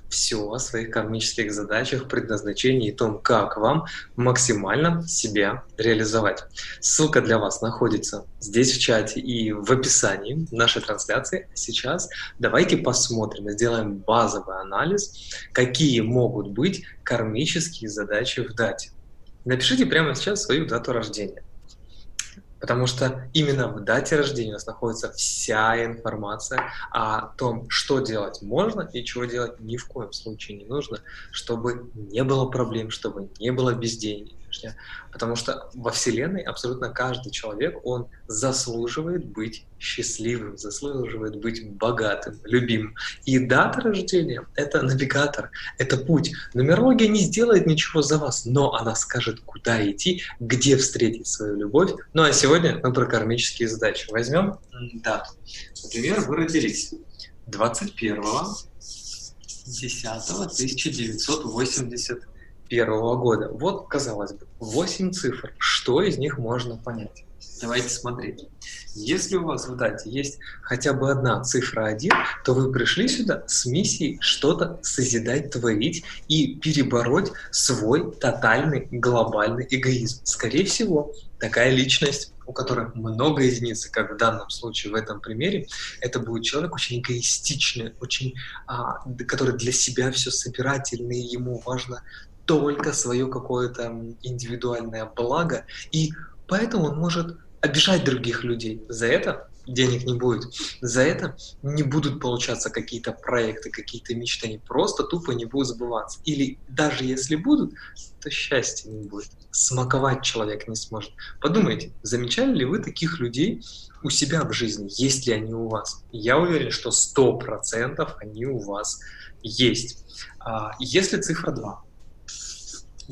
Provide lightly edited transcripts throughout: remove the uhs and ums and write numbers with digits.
Все о своих кармических задачах, предназначении и том, как вам максимально себя реализовать. Ссылка для вас находится здесь в чате и в описании нашей трансляции. Сейчас давайте посмотрим, сделаем базовый анализ, какие могут быть кармические задачи в дате. Напишите прямо сейчас свою дату рождения. Потому что именно в дате рождения у нас находится вся информация о том, что делать можно и чего делать ни в коем случае не нужно, чтобы не было проблем, чтобы не было безденежья. Потому что во Вселенной абсолютно каждый человек, он заслуживает быть счастливым, заслуживает быть богатым, любимым. И дата рождения – это навигатор, это путь. Нумерология не сделает ничего за вас, но она скажет, куда идти, где встретить свою любовь. Ну а сегодня мы про кармические задачи. Возьмем дату. Например, вы родились 21.10.1981 года. Вот, казалось бы, 8 цифр. Что из них можно понять? Давайте смотреть. Если у вас в дате есть хотя бы одна цифра 1, то вы пришли сюда с миссией что-то созидать, творить и перебороть свой тотальный глобальный эгоизм. Скорее всего, такая личность, у которой много единиц, как в данном случае, в этом примере, это будет человек очень эгоистичный, очень, который для себя все собирательный, ему важно только свое какое-то индивидуальное благо, и поэтому он может обижать других людей. За это денег не будет. За это не будут получаться какие-то проекты, какие-то мечты. Они просто тупо не будут сбываться. Или даже если будут, то счастья не будет. Смаковать человек не сможет. Подумайте, замечали ли вы таких людей у себя в жизни? Есть ли они у вас? Я уверен, что 100% они у вас есть. Если цифра 2,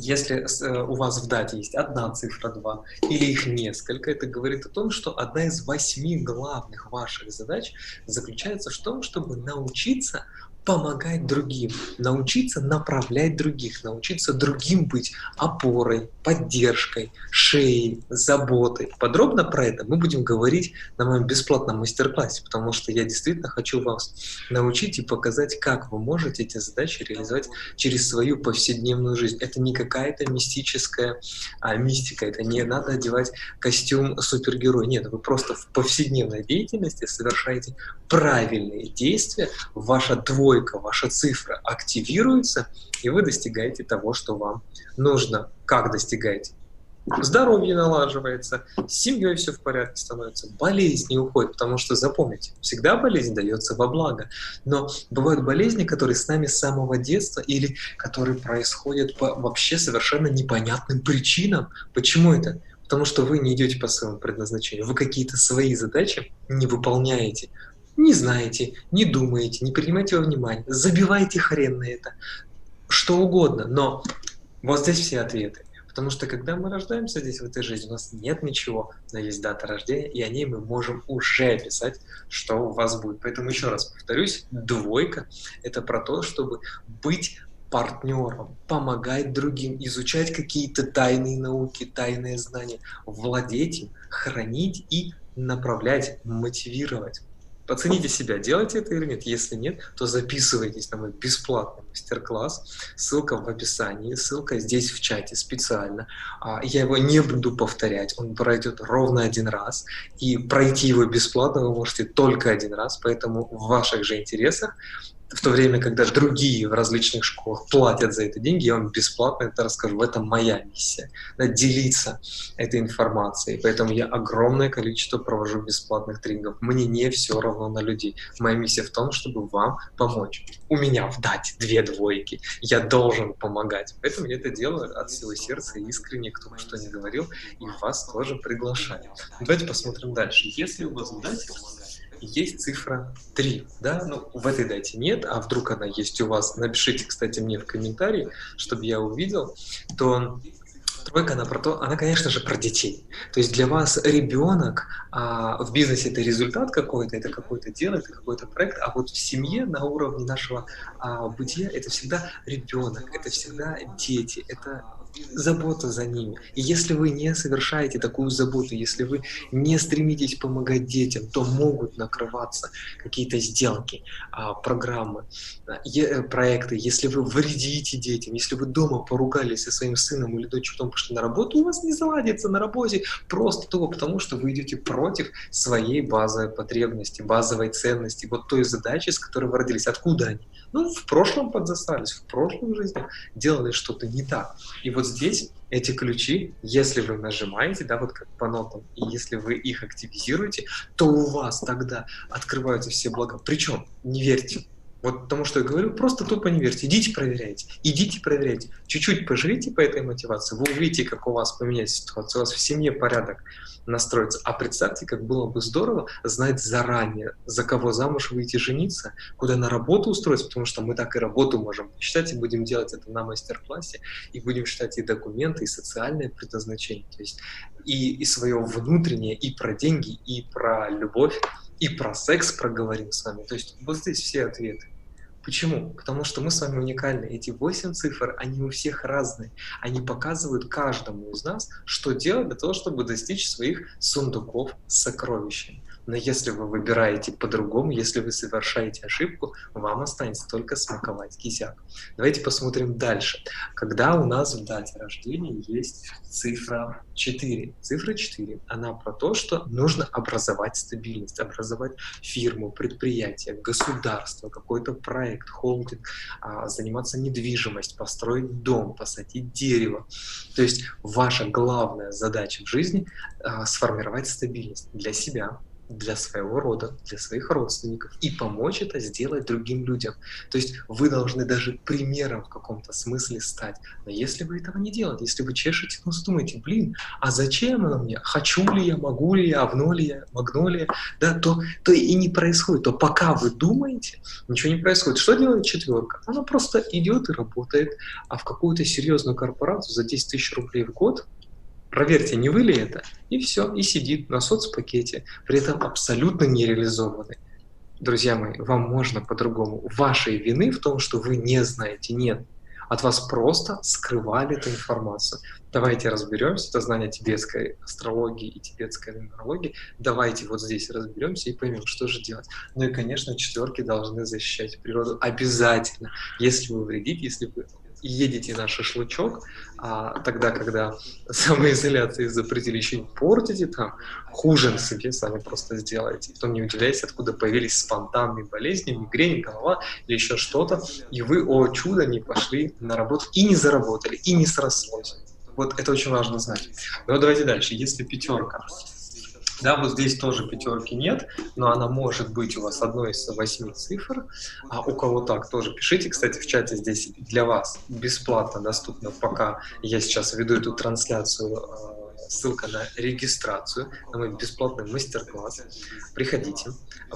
если у вас в дате есть одна цифра 2 или их несколько, это говорит о том, что одна из 8 главных ваших задач заключается в том, чтобы научиться помогать другим, научиться направлять других, научиться другим быть опорой, поддержкой, шеей, заботой. Подробно про это мы будем говорить на моем бесплатном мастер-классе, потому что я действительно хочу вас научить и показать, как вы можете эти задачи реализовать через свою повседневную жизнь. Это не какая-то мистическая мистика, это не надо одевать костюм супергероя. Нет, вы просто в повседневной деятельности совершаете правильные действия, ваша двойка, ваша цифра активируется, и вы достигаете того, что вам нужно. Как достигаете? Здоровье налаживается, с семьей все в порядке становится, болезнь не уходит, потому что, запомните, всегда болезнь дается во благо, но бывают болезни, которые с нами с самого детства или которые происходят по вообще совершенно непонятным причинам. Почему это? Потому что вы не идете по своему предназначению, вы какие-то свои задачи не выполняете, не знаете, не думаете, не принимаете во внимание, забиваете хрен на это, что угодно, но вот здесь все ответы. Потому что когда мы рождаемся здесь, в этой жизни, у нас нет ничего, но есть дата рождения, и о ней мы можем уже описать, что у вас будет. Поэтому еще раз повторюсь, двойка – это про то, чтобы быть партнером, помогать другим, изучать какие-то тайные науки, тайные знания, владеть им, хранить и направлять, мотивировать. Оцените себя, делаете это или нет. Если нет, то записывайтесь на мой бесплатный мастер-класс. Ссылка в описании, ссылка здесь в чате специально. Я его не буду повторять, он пройдет ровно один раз. И пройти его бесплатно вы можете только один раз, поэтому в ваших же интересах, в то время, когда другие в различных школах платят за это деньги, я вам бесплатно это расскажу. В этом моя миссия. Делиться этой информацией. Поэтому я огромное количество провожу бесплатных тренингов. Мне не все равно на людей. Моя миссия в том, чтобы вам помочь. У меня в дате 2 двойки. Я должен помогать. Поэтому я это делаю от силы сердца, искренне, кто бы что ни говорил, и вас тоже приглашаю. Давайте посмотрим дальше. Если у вас в дате есть цифра 3, да, ну, в этой дате нет, а вдруг она есть у вас, напишите, кстати, мне в комментарии, чтобы я увидел, то тройка, она, конечно же, про детей. То есть для вас ребенок в бизнесе это результат какой-то, это какое-то дело, это какой-то проект, а вот в семье на уровне нашего бытия это всегда ребенок, это всегда дети, это забота за ними. И если вы не совершаете такую заботу, если вы не стремитесь помогать детям, то могут накрываться какие-то сделки, программы, проекты. Если вы вредите детям, если вы дома поругались со своим сыном или дочерью, потом пошли на работу, у вас не заладится на работе просто только потому, что вы идете против своей базовой потребности, базовой ценности, вот той задачи, с которой вы родились. Откуда они? Ну, в прошлом подзасрались, в прошлой жизни делали что-то не так. И вот здесь эти ключи, если вы нажимаете, да, вот как по нотам, и если вы их активизируете, то у вас тогда открываются все блага. Причем, не верьте. Вот потому что я говорю, просто тупо не верьте. Идите проверяйте. Чуть-чуть поживите по этой мотивации, вы увидите, как у вас поменяется ситуация, у вас в семье порядок настроится. А представьте, как было бы здорово знать заранее, за кого замуж выйти жениться, куда на работу устроиться, потому что мы так и работу можем считать, и будем делать это на мастер-классе, и будем считать и документы, и социальное предназначение, то есть и свое внутреннее, и про деньги, и про любовь, и про секс проговорим с вами. То есть вот здесь все ответы. Почему? Потому что мы с вами уникальны. Эти 8 цифр, они у всех разные. Они показывают каждому из нас, что делать для того, чтобы достичь своих сундуков с сокровищами. Но если вы выбираете по-другому, если вы совершаете ошибку, вам останется только смаковать кисяк. Давайте посмотрим дальше. Когда у нас в дате рождения есть цифра 4. Цифра 4, она про то, что нужно образовать стабильность, образовать фирму, предприятие, государство, какой-то проект, холдинг, заниматься недвижимостью, построить дом, посадить дерево. То есть ваша главная задача в жизни сформировать стабильность для себя, для своего рода, для своих родственников и помочь это сделать другим людям. То есть вы должны даже примером в каком-то смысле стать. Но если вы этого не делаете, если вы чешете нос, думаете, блин, а зачем оно мне? Хочу ли я, могу ли я, овно ли я, магно ли я? Да, то и не происходит. То пока вы думаете, ничего не происходит. Что делает 4? Она просто идет и работает, а в какую-то серьезную корпорацию за 10 тысяч рублей в год, проверьте, не вы ли это, и все, и сидит на соцпакете, при этом абсолютно нереализованный. Друзья мои, вам можно по-другому. Вашей вины в том, что вы не знаете, нет. От вас просто скрывали эту информацию. Давайте разберемся, это знание тибетской астрологии и тибетской нумерологии. Давайте вот здесь разберемся и поймем, что же делать. Ну и, конечно, 4 должны защищать природу обязательно. Если вы вредите, если вы едете на шашлычок, тогда, когда самоизоляции запретили, еще и портите там, хуже себе сами просто сделаете. Потом не удивляйтесь, откуда появились спонтанные болезни, мигрень, голова или еще что-то, и вы, о чудо, не пошли на работу и не заработали, и не срослось. Вот это очень важно знать. Но давайте дальше. Если 5, да, вот здесь тоже 5 нет, но она может быть у вас одной из 8 цифр. А у кого так, тоже пишите. Кстати, в чате здесь для вас бесплатно доступно, пока я сейчас веду эту трансляцию, ссылка на регистрацию на мой бесплатный мастер-класс. Приходите,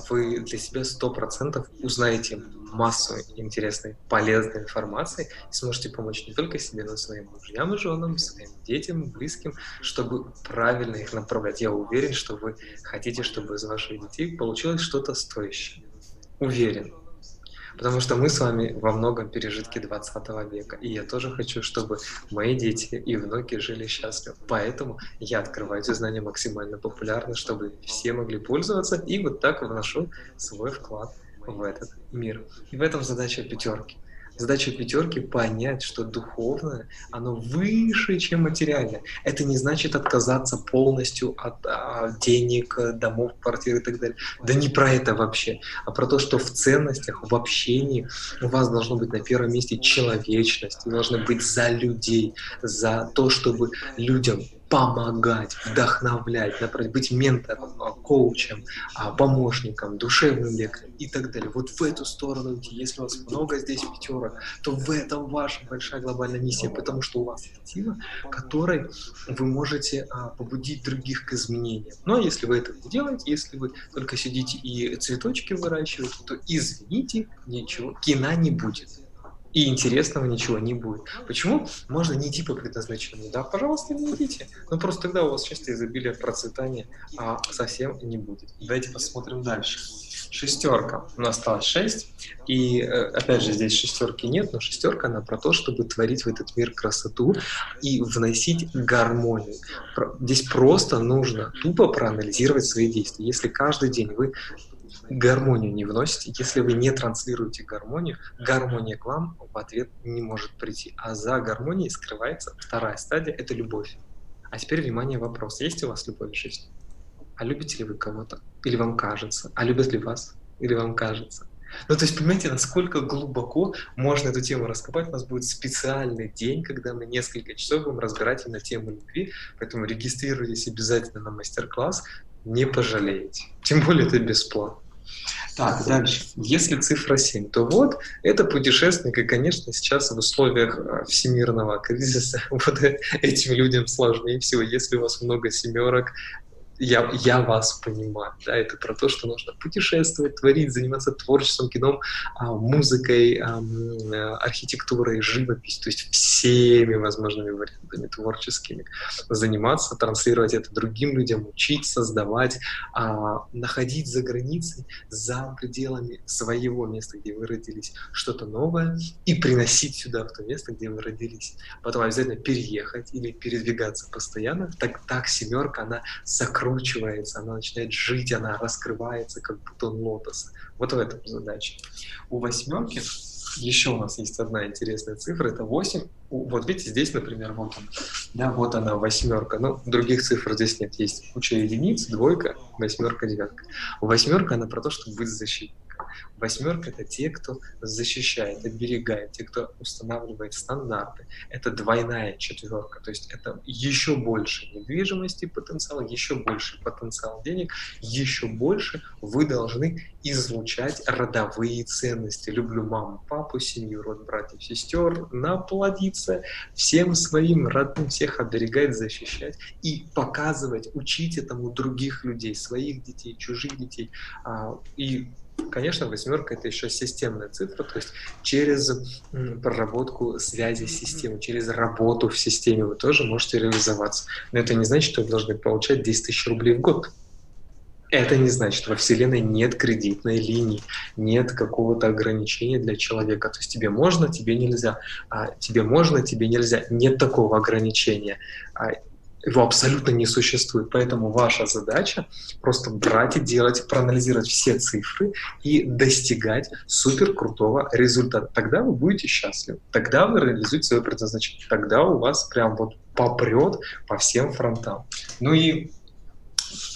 вы для себя 100% узнаете массу интересной, полезной информации и сможете помочь не только себе, но и своим мужьям и женам, своим детям, близким, чтобы правильно их направлять. Я уверен, что вы хотите, чтобы из ваших детей получилось что-то стоящее. Уверен. Потому что мы с вами во многом пережитки 20 века, и я тоже хочу, чтобы мои дети и внуки жили счастливо. Поэтому я открываю эти знания максимально популярно, чтобы все могли пользоваться, и вот так вношу свой вклад в этот мир. И в этом задача 5. Задача 5 понять, что духовное, оно выше, чем материальное. Это не значит отказаться полностью от денег, домов, квартир и так далее. Да не про это вообще, а про то, что в ценностях, в общении у вас должно быть на первом месте человечность. Вы должны быть за людей, за то, чтобы людям помогать, вдохновлять, быть ментором, коучем, помощником, душевным лекарем и так далее. Вот в эту сторону идти. Если у вас много здесь 5, то в этом ваша большая глобальная миссия, потому что у вас сила, которой вы можете побудить других к изменениям. Но если вы это не делаете, если вы только сидите и цветочки выращиваете, то, извините, ничего, кино не будет. и интересного ничего не будет. Почему? Можно не идти по предназначению. Да, пожалуйста, не идите. Но просто тогда у вас счастье, изобилие, процветание совсем не будет. Давайте посмотрим дальше. Шестерка. У нас осталось 6. И опять же, здесь шестерки нет, но шестерка, она про то, чтобы творить в этот мир красоту и вносить гармонию. Здесь просто нужно тупо проанализировать свои действия. Если каждый день вы гармонию не вносите, если вы не транслируете гармонию, гармония к вам в ответ не может прийти. А за гармонией скрывается вторая стадия – это любовь. А теперь, внимание, вопрос. Есть у вас любовь в жизни? А любите ли вы кого-то? Или вам кажется? А любят ли вас? Или вам кажется? Ну, то есть, понимаете, насколько глубоко можно эту тему раскопать. У нас будет специальный день, когда мы несколько часов будем разбирать именно тему любви. Поэтому регистрируйтесь обязательно на мастер-класс, не пожалеете. Тем более это бесплатно. Так, дальше. Если цифра 7, то вот это путешественник, и, конечно, сейчас в условиях всемирного кризиса вот этим людям сложнее всего. Если у вас много семерок, я вас понимаю, да, это про то, что нужно путешествовать, творить, заниматься творчеством, кином, музыкой, архитектурой, живописью, то есть всеми возможными вариантами творческими заниматься, транслировать это другим людям, учить, создавать, находить за границей, за пределами своего места, где вы родились, что-то новое и приносить сюда, в то место, где вы родились. Потом обязательно переехать или передвигаться постоянно. Так семерка, она закручивается, она начинает жить, она раскрывается, как бутон лотоса. Вот в этом задача. У восьмерки еще у нас есть одна интересная цифра, это 8. Вот видите, здесь, например, вот он, да, вот она, восьмерка. Но других цифр здесь нет. Есть куча единиц, двойка, восьмерка, девятка. Восьмерка, она про то, чтобы быть защитником. Восьмерка – это те, кто защищает, оберегает, те, кто устанавливает стандарты. Это двойная четверка, то есть это еще больше недвижимости потенциал, еще больше потенциал денег, еще больше вы должны излучать родовые ценности. Люблю маму, папу, семью, род братьев, сестер, наплодиться, всем своим родным, всех оберегать, защищать и показывать, учить этому других людей, своих детей, чужих детей. И конечно, восьмерка – это еще системная цифра, то есть через проработку связи с системой, через работу в системе вы тоже можете реализоваться. Но это не значит, что вы должны получать 10 тысяч рублей в год. Это не значит, что во Вселенной нет кредитной линии, нет какого-то ограничения для человека. То есть тебе можно, тебе нельзя. Тебе можно, тебе нельзя. Нет такого ограничения. Его абсолютно не существует. Поэтому ваша задача просто брать и делать, проанализировать все цифры и достигать супер крутого результата. Тогда вы будете счастливы. Тогда вы реализуете свое предназначение. Тогда у вас прям вот попрет по всем фронтам. Ну и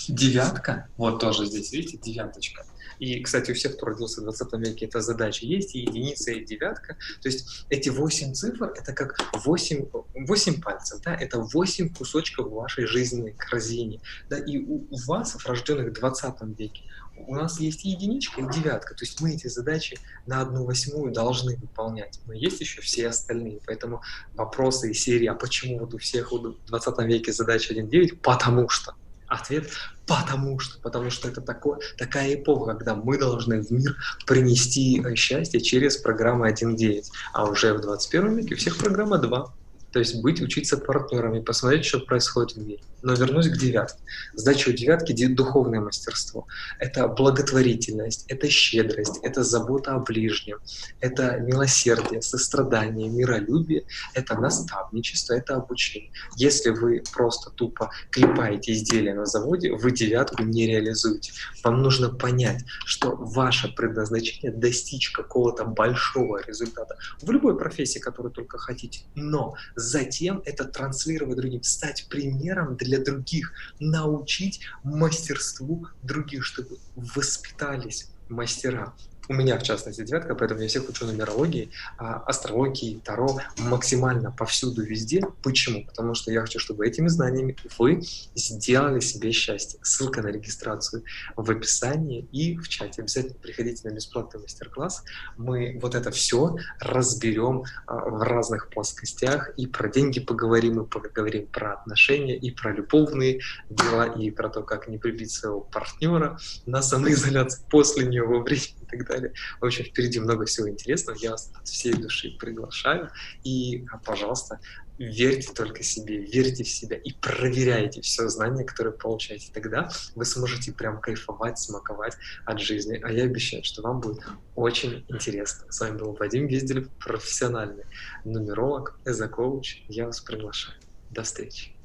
девятка, вот тоже здесь, видите, девяточка. И, кстати, у всех, кто родился в 20 веке, эта задача есть, и единица, и девятка. То есть эти 8 цифр, это как 8 пальцев, да, это 8 кусочков в вашей жизненной корзине. Да, и у вас, рожденных в 20 веке, у нас есть и единичка, и девятка. То есть мы эти задачи на 1/8 должны выполнять. Но есть еще все остальные. Поэтому вопросы из серии, а почему вот у всех в 20 веке задача 1,9? Потому что. Ответ – потому что это такая эпоха, когда мы должны в мир принести счастье через программу 1.9, а уже в 21 веке у всех программа 2. То есть учиться партнерами, посмотреть, что происходит в мире. Но вернусь к девятке. Задача у девятки – духовное мастерство. Это благотворительность, это щедрость, это забота о ближнем, это милосердие, сострадание, миролюбие, это наставничество, это обучение. Если вы просто тупо клепаете изделия на заводе, вы девятку не реализуете. Вам нужно понять, что ваше предназначение – достичь какого-то большого результата в любой профессии, которую только хотите, но затем это транслировать другим, стать примером для других, научить мастерству других, чтобы воспитались мастера. У меня, в частности, девятка, поэтому я всех учу нумерологии, астрологии, таро максимально повсюду, везде. Почему? Потому что я хочу, чтобы этими знаниями вы сделали себе счастье. Ссылка на регистрацию в описании и в чате. Обязательно приходите на бесплатный мастер-класс. Мы вот это все разберем в разных плоскостях. И про деньги поговорим, и поговорим про отношения, и про любовные дела, и про то, как не прибить своего партнера на самоизоляции после нее во время и так далее. В общем, впереди много всего интересного. Я вас от всей души приглашаю. И, пожалуйста, верьте только себе, верьте в себя и проверяйте все знания, которые получаете. Тогда вы сможете прям кайфовать, смаковать от жизни. А я обещаю, что вам будет очень интересно. С вами был Вадим Гизделев, профессиональный нумеролог, эзокоуч. Я вас приглашаю. До встречи.